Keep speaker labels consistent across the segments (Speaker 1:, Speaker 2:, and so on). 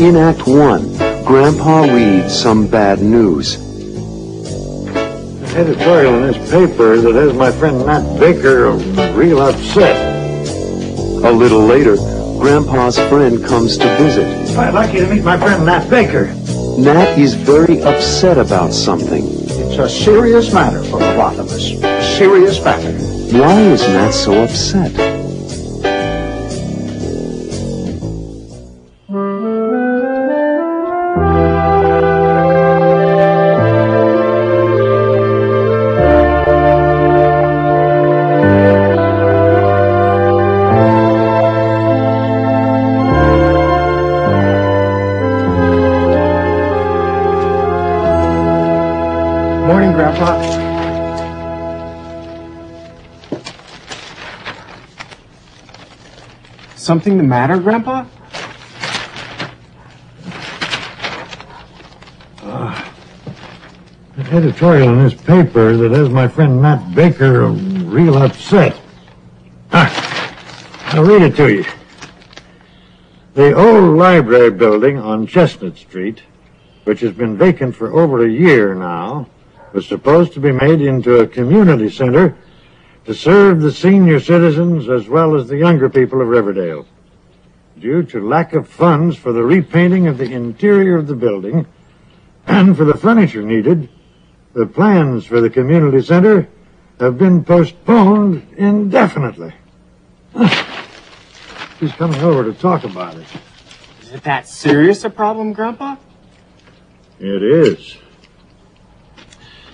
Speaker 1: In Act 1, Grandpa reads some bad news.
Speaker 2: An editorial in this paper that has my friend Nat Baker real upset.
Speaker 1: A little later, Grandpa's friend comes to visit.
Speaker 2: I'd like you to meet my friend Nat Baker.
Speaker 1: Nat is very upset about something.
Speaker 3: It's a serious matter for the lot of us. A serious matter.
Speaker 1: Why is Nat so upset?
Speaker 3: Morning, Grandpa.
Speaker 4: Something the matter, Grandpa?
Speaker 2: An editorial in this paper that has my friend Nat Baker real upset. I'll read it to you. The old library building on Chestnut Street, which has been vacant for over a year now, was supposed to be made into a community center to serve the senior citizens as well as the younger people of Riverdale. Due to lack of funds for the repainting of the interior of the building and for the furniture needed, the plans for the community center have been postponed indefinitely. He's coming over to talk about it.
Speaker 4: Is it that serious a problem, Grandpa?
Speaker 2: It is.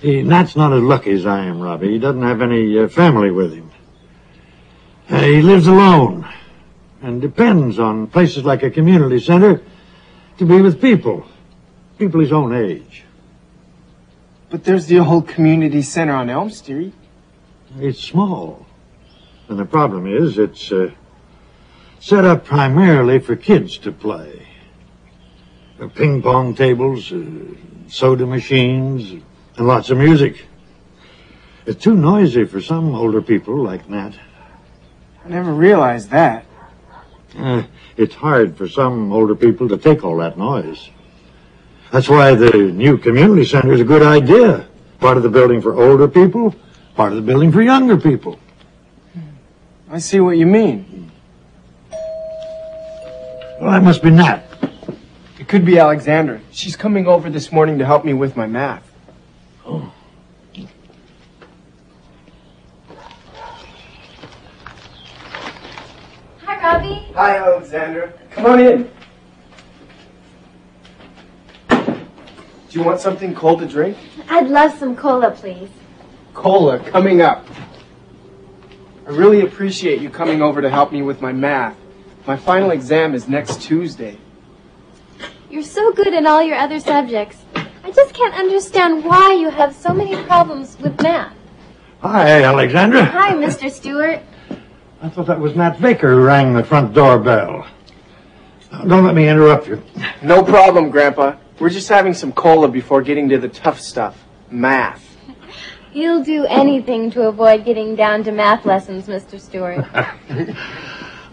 Speaker 2: Nat's not as lucky as I am, Robbie. He doesn't have any family with him. He lives alone and depends on places like a community center to be with people his own age.
Speaker 4: But there's the old community center on Elm Street.
Speaker 2: It's small. And the problem is it's set up primarily for kids to play. Ping pong tables, soda machines, and lots of music. It's too noisy for some older people like Nat.
Speaker 4: I never realized that.
Speaker 2: It's hard for some older people to take all that noise. That's why the new community center is a good idea. Part of the building for older people, part of the building for younger people.
Speaker 4: I see what you mean.
Speaker 2: Well, that must be Nat.
Speaker 4: It could be Alexandra. She's coming over this morning to help me with my math.
Speaker 2: Oh.
Speaker 5: Hi, Robbie.
Speaker 4: Hi, Alexandra. Come on in. Do you want something cold to drink?
Speaker 5: I'd love some cola, please.
Speaker 4: Cola, coming up. I really appreciate you coming over to help me with my math. My final exam is next Tuesday.
Speaker 5: You're so good in all your other subjects. I just can't understand why you have so many problems with math.
Speaker 2: Hi, Alexandra.
Speaker 5: Hi, Mr. Stewart.
Speaker 2: I thought that was Nat Baker who rang the front doorbell. Don't let me interrupt you.
Speaker 4: No problem, Grandpa. We're just having some cola before getting to the tough stuff. Math.
Speaker 5: You'll do anything to avoid getting down to math lessons, Mr. Stewart.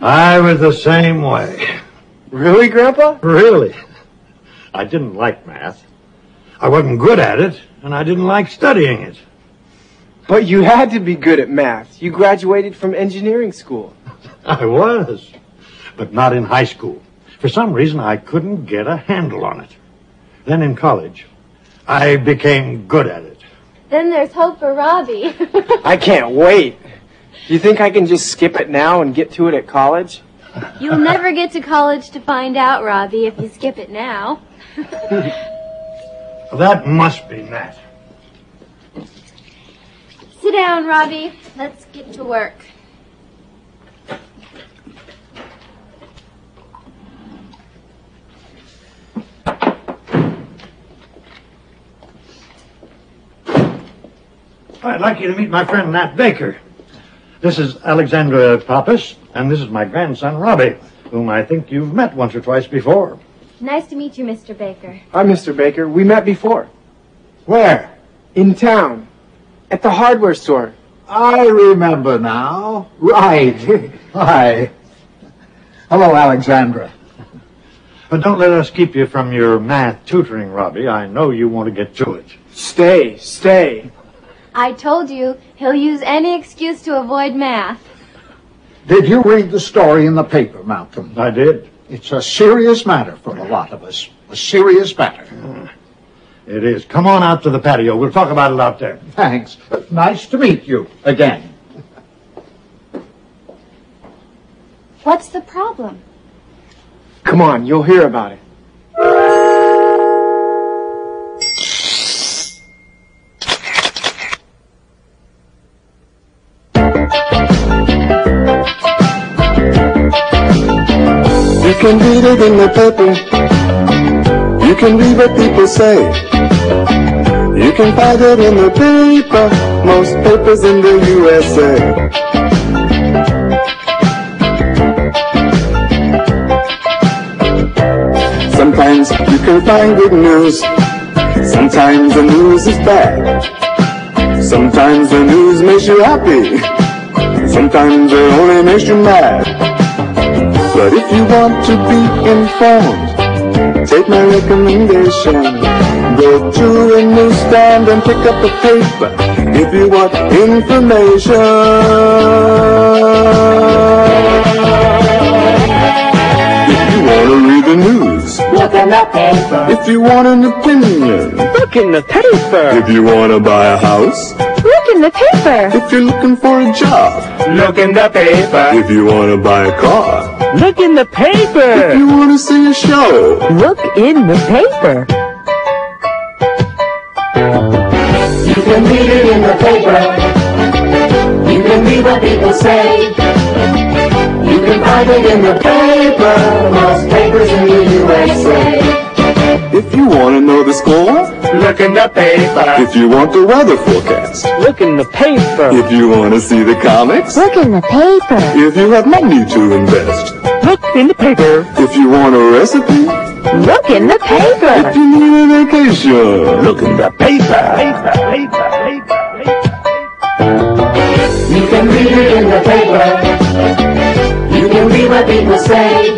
Speaker 2: I was the same way.
Speaker 4: Really, Grandpa?
Speaker 2: Really. I didn't like math. I wasn't good at it, and I didn't like studying it.
Speaker 4: But you had to be good at math. You graduated from engineering school.
Speaker 2: I was, but not in high school. For some reason, I couldn't get a handle on it. Then in college, I became good at it.
Speaker 5: Then there's hope for Robbie.
Speaker 4: I can't wait. Do you think I can just skip it now and get to it at college?
Speaker 5: You'll never get to college to find out, Robbie, if you skip it now.
Speaker 2: That must be Nat.
Speaker 5: Sit down, Robbie. Let's get to work.
Speaker 2: I'd like you to meet my friend Nat Baker. This is Alexandra Pappas, and this is my grandson, Robbie, whom I think you've met once or twice before.
Speaker 5: Nice to meet you, Mr. Baker.
Speaker 4: Hi, Mr. Baker. We met before.
Speaker 2: Where?
Speaker 4: In town. At the hardware store.
Speaker 3: I remember now. Right. Hi. Hello, Alexandra.
Speaker 2: But don't let us keep you from your math tutoring, Robbie. I know you want to get to it.
Speaker 4: Stay.
Speaker 5: I told you, he'll use any excuse to avoid math.
Speaker 3: Did you read the story in the paper, Malcolm?
Speaker 2: I did.
Speaker 3: It's a serious matter for a lot of us. A serious matter.
Speaker 2: It is. Come on out to the patio. We'll talk about it out there.
Speaker 3: Thanks. Nice to meet you again.
Speaker 5: What's the problem?
Speaker 4: Come on, you'll hear about it.
Speaker 6: You can read it in the paper. You can read what people say. You can find it in the paper. Most papers in the USA. Sometimes you can find good news. Sometimes the news is bad. Sometimes the news makes you happy. Sometimes it only makes you mad. But if you want to be informed, take my recommendation. Go to a newsstand and pick up a paper if you want information. If you want to read the news,
Speaker 7: look in the paper.
Speaker 6: If you want an opinion,
Speaker 7: Look in the paper.
Speaker 6: if you want to buy a house,
Speaker 5: Look in the paper.
Speaker 6: if you're looking for a job,
Speaker 7: Look in the paper.
Speaker 6: if you want to buy a car,
Speaker 7: Look in the
Speaker 6: if
Speaker 7: paper.
Speaker 6: you want to see a show,
Speaker 7: Look in the paper.
Speaker 8: You can read it in the paper. You can read what people say. You can find it in the paper. Most papers in the USA.
Speaker 6: if you want to know the score,
Speaker 7: Look in the paper.
Speaker 6: if you want the weather forecast,
Speaker 7: Look in the paper.
Speaker 6: if you want to see the comics,
Speaker 5: Look in the paper.
Speaker 6: if you have money to invest,
Speaker 7: Look in the paper.
Speaker 6: if you want a recipe,
Speaker 7: Look in the paper.
Speaker 6: if you need a vacation,
Speaker 7: Look in the paper.
Speaker 8: You can read it in the paper. You can read what people say.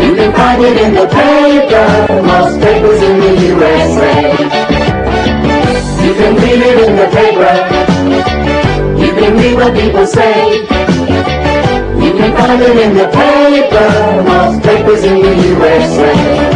Speaker 8: You can find it in the paper. Most papers in the USA. You can read it in the paper. You can read what people say. You can find it in the paper. Most papers in the USA.